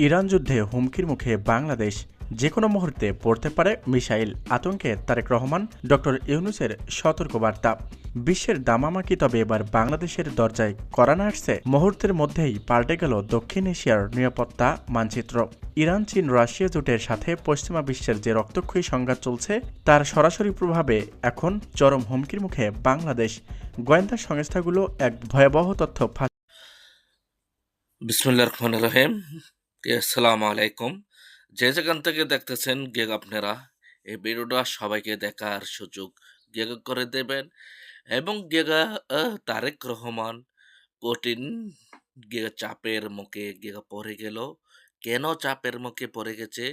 Iran যুদ্ধে হুমকির মুখে বাংলাদেশ, যে কোনো মুহূর্তে পড়তে পারে মিসাইল আতঙ্কে তারেক রহমান, ডক্টর ইউনূসের সতর্কবার্তা। বিশ্বের দামামা কি তবে এবার বাংলাদেশের দরজায় কড়া নাড়ছে? মুহূর্তের মধ্যেই পাল্টে গেল দক্ষিণ এশিয়ার নিরাপত্তা মানচিত্র। ইরান, চীন, রাশিয়া জোটের সাথে পশ্চিমা বিশ্বের যে রক্তক্ষয়ী সংঘাত চলছে তার সরাসরি প্রভাবে এখন চরম হুমকির মুখে বাংলাদেশ। গোয়েন্দা সংস্থাগুলো এক ভয়াবহ তথ্য ফাঁস। বিসমিল্লাহির রহমানির রহিম। আসসালামু আলাইকুম। যে যেখান থেকে দেখতেছেন আপনারা এই ভিডিওটা সবাইকে দেখার সুযোগ করে দেবেন এবং তারেক রহমান কঠিন চাপের মুখে পড়ে গেল। কেন চাপের মুখে পড়ে গেছে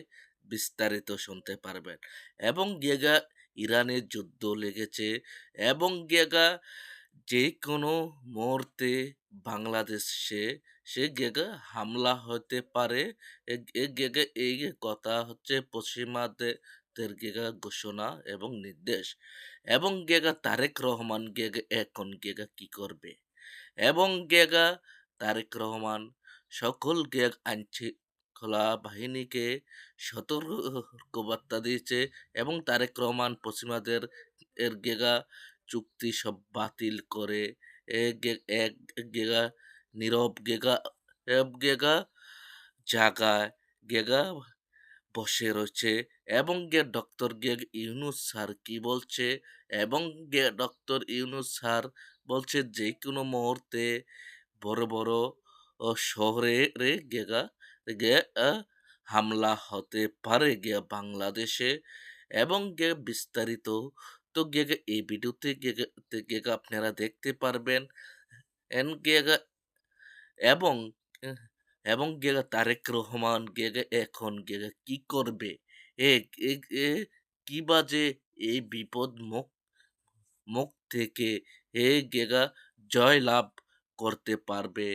বিস্তারিত শুনতে পারবেন এবং ইরানের যুদ্ধ লেগেছে এবং যে কোনো মুহূর্তে বাংলাদেশে সে হামলা হতে পারে। এই কথা হচ্ছে পশ্চিমাদের ঘোষণা এবং নির্দেশ এবং তারেক রহমান এখন কি করবে এবং তারেক রহমান সকল আইনশৃঙ্খলা বাহিনীকে সতর্কবার্তা দিয়েছে এবং তারেক রহমান পশ্চিমাদের চুক্তি সব বাতিল করে এক নীরব জায়গায় বসে রয়েছে এবং ডক্টর ইউনূস স্যার কি বলছে এবং ডক্টর ইউনূস স্যার বলছে যে কোনো মুহূর্তে বড় বড় শহরে হামলা হতে পারে বাংলাদেশে এবং বিস্তারিত তো এই ভিডিওতে আপনারা দেখতে পারবেন এবং এবং তারেক রহমান এখন কি করবে, এ কি বাজে এই বিপদ মুখ থেকে জয় লাভ করতে পারবে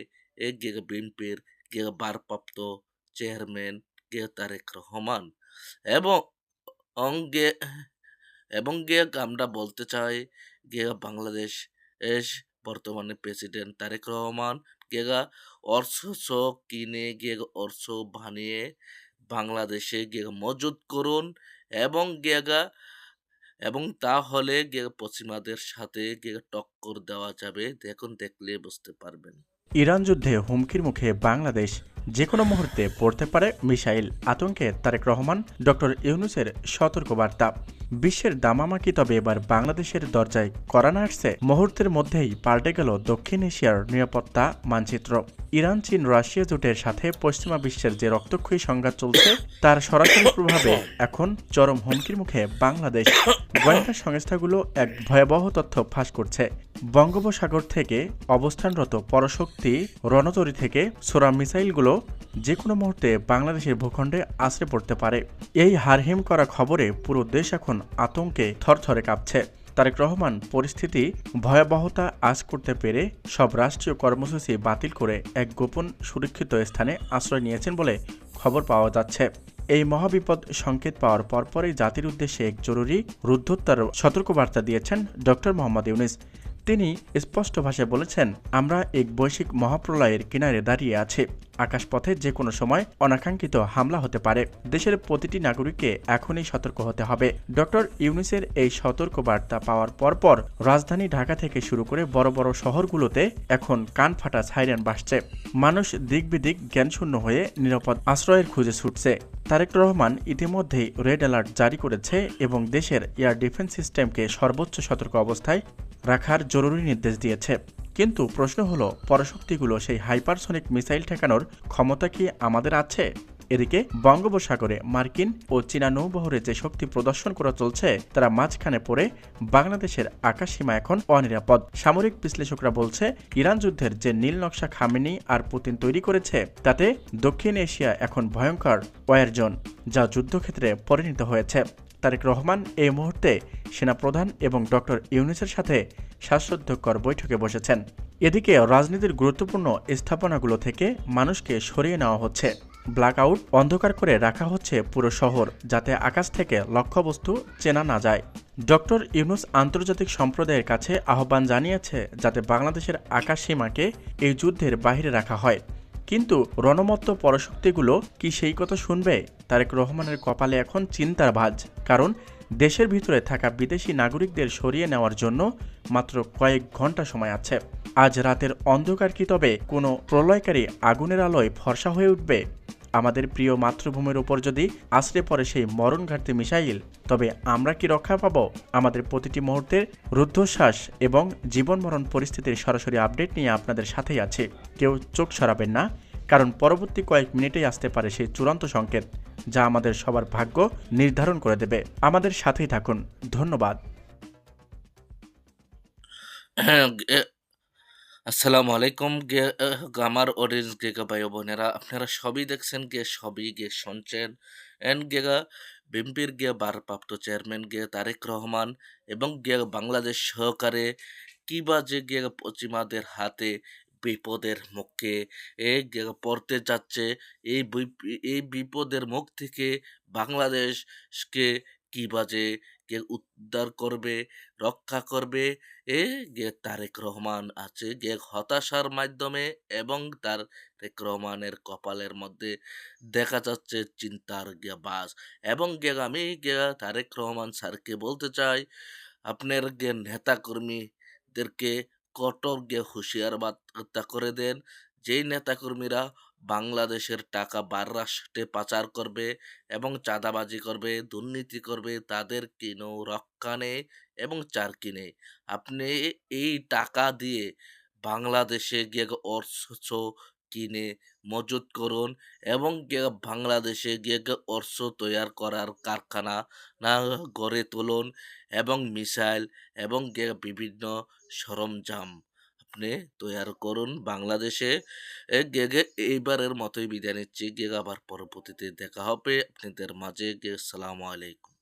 বিএনপির ভারপ্রাপ্ত চেয়ারম্যান তারেক রহমান এবং অঙ্গে এবং আমরা বলতে চাই বাংলাদেশ বর্তমানে প্রেসিডেন্ট তারেক রহমান অর্থ কিনে অর্থ বানিয়ে বাংলাদেশে মজুত করুন এবং এবং তাহলে পশ্চিমাদের সাথে টক্কর দেওয়া যাবে। দেখলে বুঝতে পারবেন। ইরান যুদ্ধে হুমকির মুখে বাংলাদেশ, যে কোনো মুহূর্তে পড়তে পারে মিসাইল আতঙ্কে তারেক রহমান, ডক্টর ইউনূসের সতর্কবার্তা। বিশ্বের দামামা কি তবে এবার বাংলাদেশের দরজায় কড়া নাড়ছে? মুহূর্তের মধ্যেই পাল্টে গেল দক্ষিণ এশিয়ার নিরাপত্তা মানচিত্র। ইরান, চীন, রাশিয়া জোটের সাথে পশ্চিমা বিশ্বের যে রক্তক্ষয়ী সংঘাত চলছে তার সরাসরি প্রভাবে এখন চরম হুমকির মুখে বাংলাদেশ। গোয়েন্দা সংস্থাগুলো এক ভয়াবহ তথ্য ফাঁস করছে। বঙ্গোপসাগর থেকে অবস্থানরত পরশক্তি রণতরী থেকে ছোড়া মিসাইলগুলো যে কোনো মুহূর্তে বাংলাদেশের ভূখণ্ডে আছড়ে পড়তে পারে। এই হারহিম করা খবরে পুরো দেশ এখন আতঙ্কে থরথরে কাঁপছে। তারেক রহমান পরিস্থিতি ভয়াবহতা আঁচ করতে পেরে সব রাষ্ট্রীয় কর্মসূচি বাতিল করে এক গোপন সুরক্ষিত স্থানে আশ্রয় নিয়েছেন বলে খবর পাওয়া যাচ্ছে। এই মহাবিপদ সংকেত পাওয়ার পরপরই জাতির উদ্দেশ্যে এক জরুরি রুদ্ধদ্বার সতর্কবার্তা দিয়েছেন ডক্টর মোহাম্মদ ইউনূস। তিনি স্পষ্ট ভাষায় বলেছেন, আমরা এক বৈশ্বিক মহাপ্রলয়ের কিনারে দাঁড়িয়ে আছি। আকাশপথে যে কোনো সময় অনাকাঙ্ক্ষিত হামলা হতে পারে। দেশের প্রতিটি নাগরিককে এখনই সতর্ক হতে হবে। ডক্টর ইউনূসের এই সতর্কবার্তা পাওয়ার পরপর রাজধানী ঢাকা থেকে শুরু করে বড় বড় শহরগুলোতে এখন কান ফাটা সাইরেন বাজছে। মানুষ দিক বিদিক জ্ঞানশূন্য হয়ে নিরাপদ আশ্রয়ের খুঁজে ছুটছে। তারেক রহমান ইতিমধ্যেই রেড অ্যালার্ট জারি করেছে এবং দেশের এয়ার ডিফেন্স সিস্টেমকে সর্বোচ্চ সতর্ক অবস্থায় রাখার জরুরি নির্দেশ দিয়েছে। কিন্তু প্রশ্ন হলো, পরশক্তিগুলো সেই হাইপারসনিক মিসাইল ঠেকানোর ক্ষমতা কি আমাদের আছে? এদিকে বঙ্গোপসাগরে মার্কিন ও চীনা নৌবহরে যে শক্তি প্রদর্শন করা চলছে তারা মাঝখানে পড়ে বাংলাদেশের আকাশসীমা এখন অনিরাপদ। সামরিক বিশ্লেষকরা বলছে, ইরান যুদ্ধের যে নীল নকশা খামেনি আর পুতিন তৈরি করেছে তাতে দক্ষিণ এশিয়া এখন ভয়ঙ্কর ওয়ার জোন, যা যুদ্ধক্ষেত্রে পরিণত হয়েছে। তারেক রহমান এই মুহূর্তে সেনাপ্রধান এবং ডক্টর ইউনূসের সাথে শ্বাসরুদ্ধকর বৈঠকে বসেছেন। এদিকে রাজনীতির গুরুত্বপূর্ণ স্থাপনাগুলো থেকে মানুষকে সরিয়ে নেওয়া হচ্ছে। ব্ল্যাকআউট অন্ধকার করে রাখা হচ্ছে পুরো শহর, যাতে আকাশ থেকে লক্ষ্যবস্তু চেনা না যায়। ডক্টর ইউনূস আন্তর্জাতিক সম্প্রদায়ের কাছে আহ্বান জানিয়েছে যাতে বাংলাদেশের আকাশ সীমাকে এই যুদ্ধের বাহিরে রাখা হয়। কিন্তু রণমত্ত পরাশক্তিগুলো কি সেই কথা শুনবে? তারেক রহমানের কপালে এখন চিন্তার ভাঁজ। কারণ দেশের ভিতরে থাকা বিদেশি নাগরিকদের সরিয়ে নেওয়ার জন্য মাত্র কয়েক ঘন্টা সময় আছে। আজ রাতের অন্ধকার কি তবে কোনো প্রলয়কারী আগুনের আলোয় ফর্সা হয়ে উঠবে? আমাদের প্রিয় মাতৃভূমির উপর যদি আছড়ে পড়ে সেই মরণঘাতী মিসাইল, তবে আমরা কি রক্ষা পাব? আমাদের প্রতিটি মুহূর্তের রুদ্ধশ্বাস এবং জীবন মরণ পরিস্থিতির সরাসরি আপডেট নিয়ে আপনাদের সাথেই আছে। কেউ চোখ সরাবেন না, কারণ পরবর্তী কয়েক মিনিটেই আসতে পারে সেই চূড়ান্ত সংকেত, যা আমাদের সবার ভাগ্য নির্ধারণ করে দেবে। আমাদের সাথেই থাকুন। ধন্যবাদ। আসসালামু আলাইকুম আমার অডিয়েন্স ভাই ও বোনেরা, আপনারা সবই দেখছেন, সবই শুনছেন। এন্ড বিএনপির ভারপ্রাপ্ত চেয়ারম্যান তারেক রহমান এবং বাংলাদেশ সহকারে কিবা যে পশ্চিমাদের হাতে বিপদের মুখে পড়তে যাচ্ছে। এই বিপদের মুখ থেকে বাংলাদেশকে কিবা যে উদ্ধার করবে, রক্ষা করবে, এ তারেক রহমান আছে হতাশার মাধ্যমে, এবং তারেক রহমানের কপালের মধ্যে দেখা যাচ্ছে চিন্তার বাস। এবং আমি তারেক রহমান স্যারকে বলতে চাই, আপনার নেতা কর্মীদেরকে কঠোর হুঁশিয়ার বার্তা করে দেন। যেই নেতাকর্মীরা বাংলাদেশের টাকা রাষ্ট্রে পাচার করবে এবং চাঁদাবাজি করবে, দুর্নীতি করবে, তাদের কোনো রক্ষা নেই এবং চারকি নেই। আপনি এই টাকা দিয়ে বাংলাদেশে অস্ত্র কিনে মজুত করুন এবং বাংলাদেশে অস্ত্র তৈয়ার করার কারখানা গড়ে তুলুন এবং মিসাইল এবং বিভিন্ন সরঞ্জাম আপনি তৈয়ার করুন বাংলাদেশে। এইবারের মতোই বিদায় নিচ্ছি। আবার পরবর্তীতে দেখা হবে আপনাদের মাঝে। আসসালামু আলাইকুম।